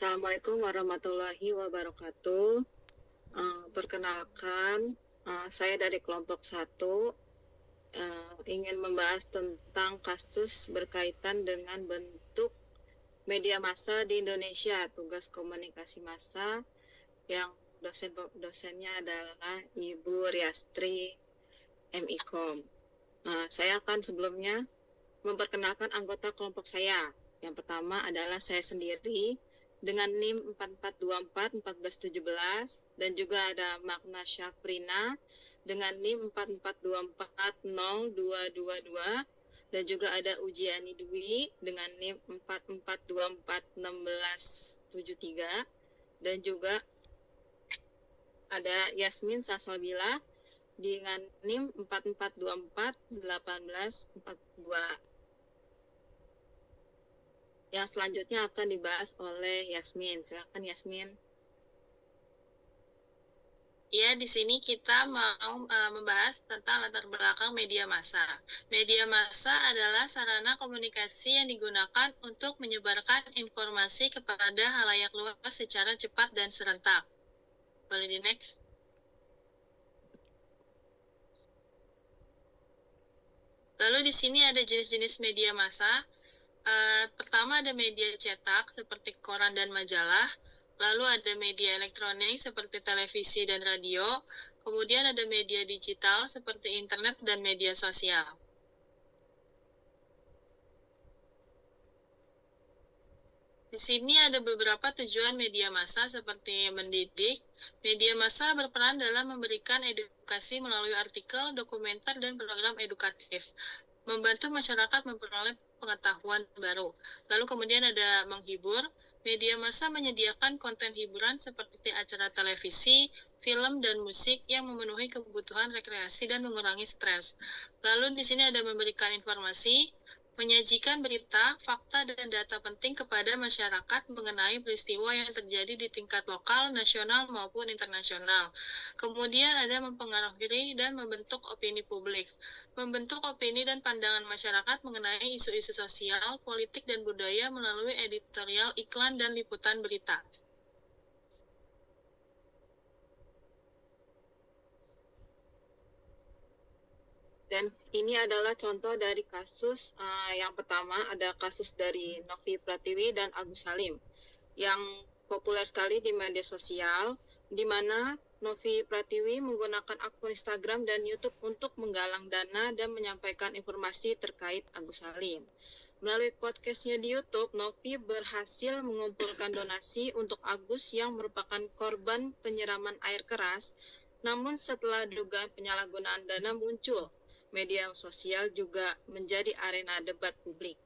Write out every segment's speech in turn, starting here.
Assalamualaikum warahmatullahi wabarakatuh. Perkenalkan, saya dari kelompok 1 ingin membahas tentang kasus berkaitan dengan bentuk media massa di Indonesia, tugas komunikasi massa yang dosennya adalah Ibu Riastri MIKOM. Saya akan sebelumnya memperkenalkan anggota kelompok saya. Yang pertama adalah saya sendiri dengan NIM 4424 1417 dan juga ada Magna Syafrina dengan NIM 4424 0222 dan juga ada Ujiani Dwi dengan NIM 4424 1673 dan juga ada Yasmin Sasalbila dengan NIM 4424 1842. Yang selanjutnya akan dibahas oleh Yasmin. Silakan Yasmin. Ya, di sini kita mau membahas tentang latar belakang media massa. Media massa adalah sarana komunikasi yang digunakan untuk menyebarkan informasi kepada halayak luas secara cepat dan serentak. Boleh di next? Lalu di sini ada jenis-jenis media massa. Pertama ada media cetak seperti koran dan majalah. Lalu ada media elektronik seperti televisi dan radio. Kemudian ada media digital seperti internet dan media sosial. Di sini ada beberapa tujuan media massa seperti mendidik. Media massa berperan dalam memberikan edukasi melalui artikel, dokumenter, dan program edukatif. Membantu masyarakat memperoleh pengetahuan baru. Lalu kemudian ada menghibur. Media massa menyediakan konten hiburan seperti acara televisi, film, dan musik yang memenuhi kebutuhan rekreasi dan mengurangi stres. Lalu di sini ada memberikan informasi, menyajikan berita, fakta, dan data penting kepada masyarakat mengenai peristiwa yang terjadi di tingkat lokal, nasional, maupun internasional. Kemudian ada mempengaruhi dan membentuk opini publik. Membentuk opini dan pandangan masyarakat mengenai isu-isu sosial, politik, dan budaya melalui editorial, iklan, dan liputan berita. Dan ini adalah contoh dari kasus yang pertama, ada kasus dari Novi Pratiwi dan Agus Salim yang populer sekali di media sosial, di mana Novi Pratiwi menggunakan akun Instagram dan YouTube untuk menggalang dana dan menyampaikan informasi terkait Agus Salim. Melalui podcastnya di YouTube, Novi berhasil mengumpulkan donasi untuk Agus yang merupakan korban penyiraman air keras. Namun setelah dugaan penyalahgunaan dana muncul, media sosial juga menjadi arena debat publik.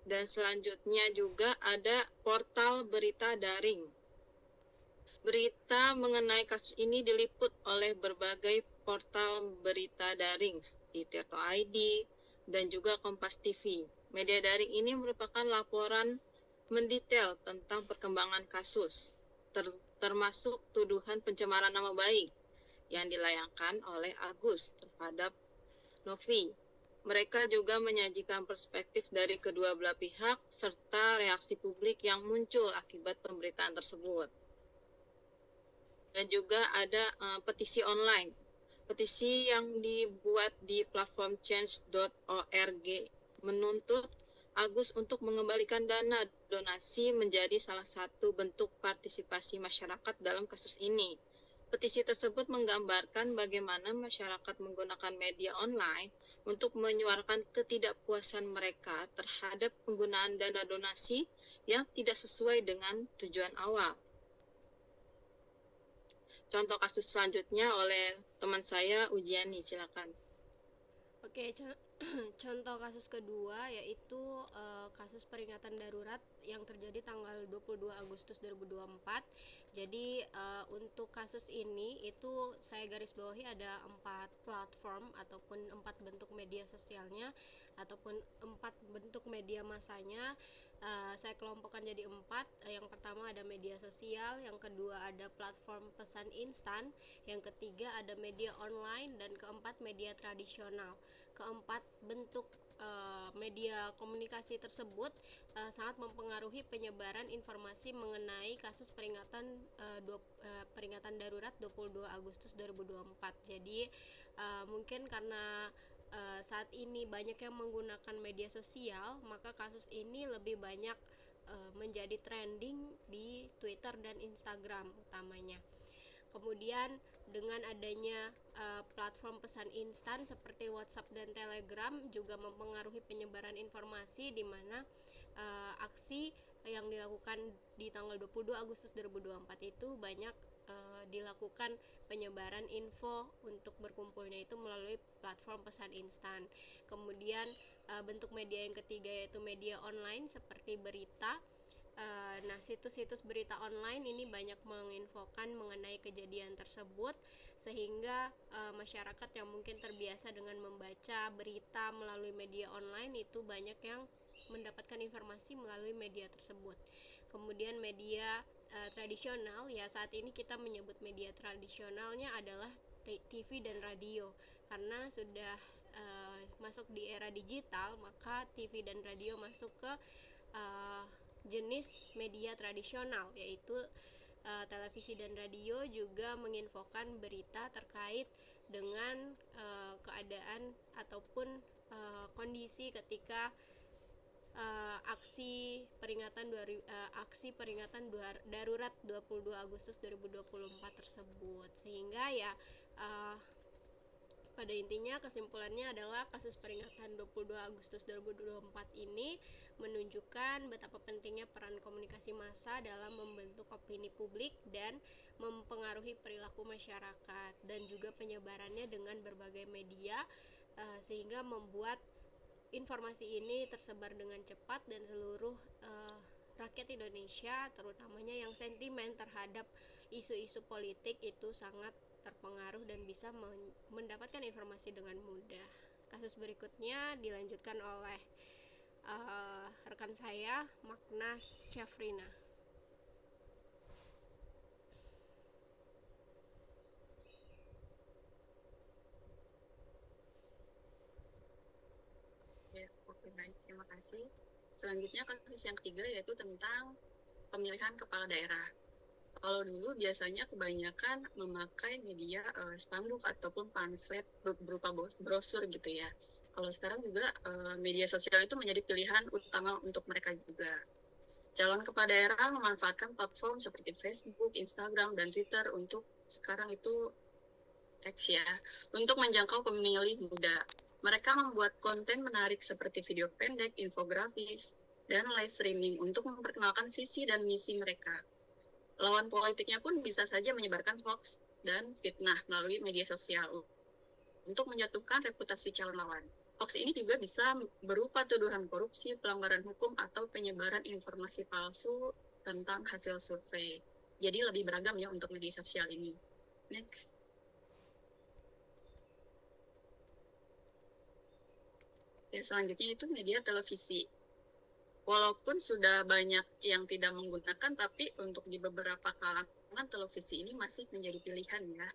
Dan selanjutnya juga ada portal berita daring. Berita mengenai kasus ini diliput oleh berbagai portal berita daring seperti Tirto ID dan juga Kompas TV. Media daring ini merupakan laporan mendetail tentang perkembangan kasus, termasuk tuduhan pencemaran nama baik yang dilayangkan oleh Agus terhadap Novi. Mereka juga menyajikan perspektif dari kedua belah pihak serta reaksi publik yang muncul akibat pemberitaan tersebut. Dan juga ada petisi online. Petisi yang dibuat di platform change.org menuntut Agus untuk mengembalikan dana donasi menjadi salah satu bentuk partisipasi masyarakat dalam kasus ini. Petisi tersebut menggambarkan bagaimana masyarakat menggunakan media online untuk menyuarakan ketidakpuasan mereka terhadap penggunaan dana donasi yang tidak sesuai dengan tujuan awal. Contoh kasus selanjutnya oleh teman saya, Ujiani, silakan. Oke, contoh kasus kedua yaitu kasus peringatan darurat yang terjadi tanggal 22 Agustus 2024. Jadi untuk kasus ini itu saya garis bawahi ada 4 platform ataupun 4 bentuk media sosialnya ataupun 4 bentuk media massanya. Saya kelompokkan jadi 4. Yang pertama ada media sosial, yang kedua ada platform pesan instan, yang ketiga ada media online, dan keempat media tradisional. Keempat bentuk media komunikasi tersebut sangat mempengaruhi penyebaran informasi mengenai kasus peringatan darurat 22 Agustus 2024. Jadi mungkin karena saat ini banyak yang menggunakan media sosial, maka kasus ini lebih banyak menjadi trending di Twitter dan Instagram utamanya. Kemudian dengan adanya platform pesan instan seperti WhatsApp dan Telegram juga mempengaruhi penyebaran informasi, di mana aksi yang dilakukan di tanggal 22 Agustus 2024 itu banyak dilakukan penyebaran info untuk berkumpulnya itu melalui platform pesan instan. Kemudian bentuk media yang ketiga yaitu media online seperti berita. Nah, situs-situs berita online ini banyak menginfokan mengenai kejadian tersebut, sehingga masyarakat yang mungkin terbiasa dengan membaca berita melalui media online itu banyak yang mendapatkan informasi melalui media tersebut. Kemudian media tradisional, ya saat ini kita menyebut media tradisionalnya adalah TV dan radio, karena sudah masuk di era digital, maka TV dan radio masuk ke jenis media tradisional, yaitu televisi dan radio juga menginfokan berita terkait dengan keadaan ataupun kondisi ketika aksi peringatan darurat 22 Agustus 2024 tersebut. Sehingga ya pada intinya kesimpulannya adalah kasus peringatan 22 Agustus 2024 ini menunjukkan betapa pentingnya peran komunikasi massa dalam membentuk opini publik dan mempengaruhi perilaku masyarakat, dan juga penyebarannya dengan berbagai media sehingga membuat informasi ini tersebar dengan cepat dan seluruh rakyat Indonesia, terutamanya yang sentimen terhadap isu-isu politik, itu sangat terpengaruh dan bisa mendapatkan informasi dengan mudah. Kasus berikutnya dilanjutkan oleh rekan saya, Magnas Syafrina. Oke, baik, terima kasih. Selanjutnya kasus yang ketiga yaitu tentang pemilihan kepala daerah. Kalau dulu biasanya kebanyakan memakai media spanduk ataupun pamflet berupa brosur gitu ya. Kalau sekarang juga media sosial itu menjadi pilihan utama untuk mereka juga. Calon kepala daerah memanfaatkan platform seperti Facebook, Instagram, dan Twitter untuk sekarang itu X ya, untuk menjangkau pemilih muda. Mereka membuat konten menarik seperti video pendek, infografis, dan live streaming untuk memperkenalkan visi dan misi mereka. Lawan politiknya pun bisa saja menyebarkan hoax dan fitnah melalui media sosial untuk menjatuhkan reputasi calon lawan. Hoax ini juga bisa berupa tuduhan korupsi, pelanggaran hukum, atau penyebaran informasi palsu tentang hasil survei. Jadi lebih beragam ya untuk media sosial ini. Next. Ya, selanjutnya itu media televisi. Walaupun sudah banyak yang tidak menggunakan, tapi untuk di beberapa kalangan televisi ini masih menjadi pilihan ya.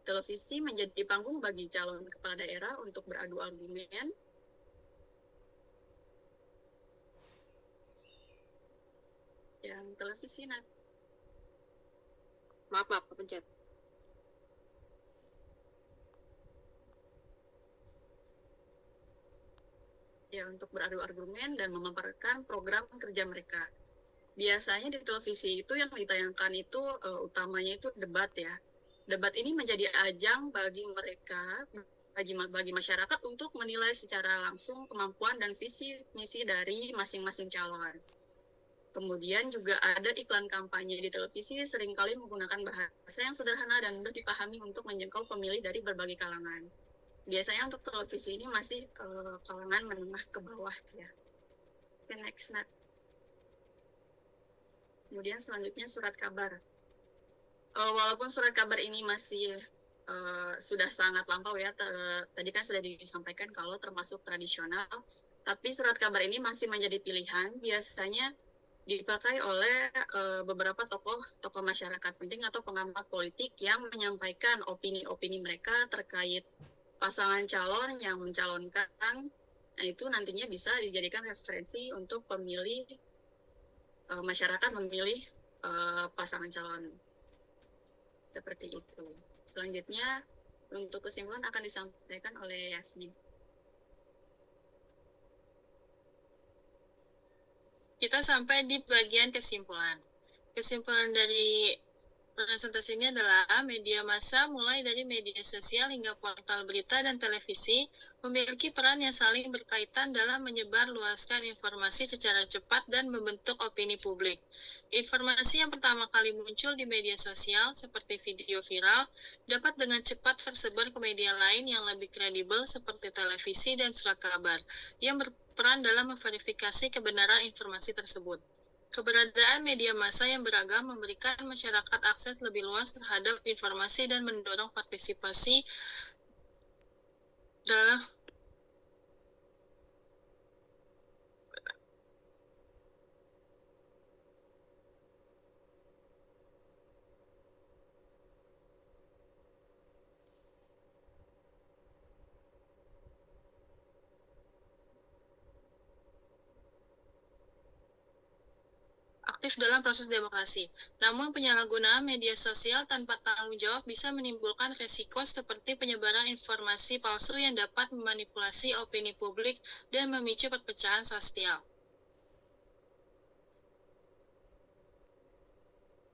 Televisi menjadi panggung bagi calon kepala daerah untuk beradu argumen. Yang televisi Maaf, kepencet. Ya, untuk beradu argumen dan memaparkan program kerja mereka. Biasanya di televisi itu yang ditayangkan itu utamanya itu debat ya. Debat ini menjadi ajang bagi mereka, bagi masyarakat untuk menilai secara langsung kemampuan dan visi misi dari masing-masing calon. Kemudian juga ada iklan kampanye di televisi, seringkali menggunakan bahasa yang sederhana dan mudah dipahami untuk menjangkau pemilih dari berbagai kalangan. Biasanya untuk televisi ini masih kalangan menengah ke bawah ya. Okay, next. Kemudian selanjutnya surat kabar. Walaupun surat kabar ini masih sudah sangat lampau ya, tadi kan sudah disampaikan kalau termasuk tradisional, tapi surat kabar ini masih menjadi pilihan, biasanya dipakai oleh beberapa tokoh masyarakat penting atau pengamat politik yang menyampaikan opini-opini mereka terkait pasangan calon yang mencalonkan, nah itu nantinya bisa dijadikan referensi untuk pemilih, masyarakat memilih pasangan calon. Seperti itu. Selanjutnya, untuk kesimpulan akan disampaikan oleh Yasmin. Kita sampai di bagian kesimpulan. Kesimpulan dari presentasi ini adalah media massa mulai dari media sosial hingga portal berita dan televisi memiliki peran yang saling berkaitan dalam menyebarluaskan informasi secara cepat dan membentuk opini publik. Informasi yang pertama kali muncul di media sosial seperti video viral dapat dengan cepat tersebar ke media lain yang lebih kredibel seperti televisi dan surat kabar yang berperan dalam memverifikasi kebenaran informasi tersebut. Keberadaan media massa yang beragam memberikan masyarakat akses lebih luas terhadap informasi dan mendorong partisipasi dalam aktif dalam proses demokrasi. Namun penyalahgunaan media sosial tanpa tanggung jawab bisa menimbulkan resiko seperti penyebaran informasi palsu yang dapat memanipulasi opini publik dan memicu perpecahan sosial.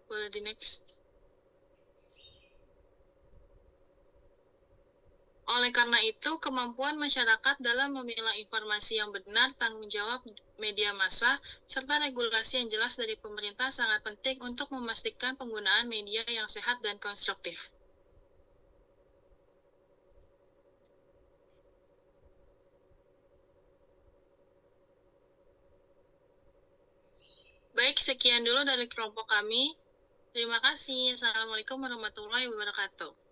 Boleh di next. Oleh karena itu, kemampuan masyarakat dalam memilah informasi yang benar, tanggung jawab media massa, serta regulasi yang jelas dari pemerintah sangat penting untuk memastikan penggunaan media yang sehat dan konstruktif. Baik, sekian dulu dari kelompok kami. Terima kasih. Assalamualaikum warahmatullahi wabarakatuh.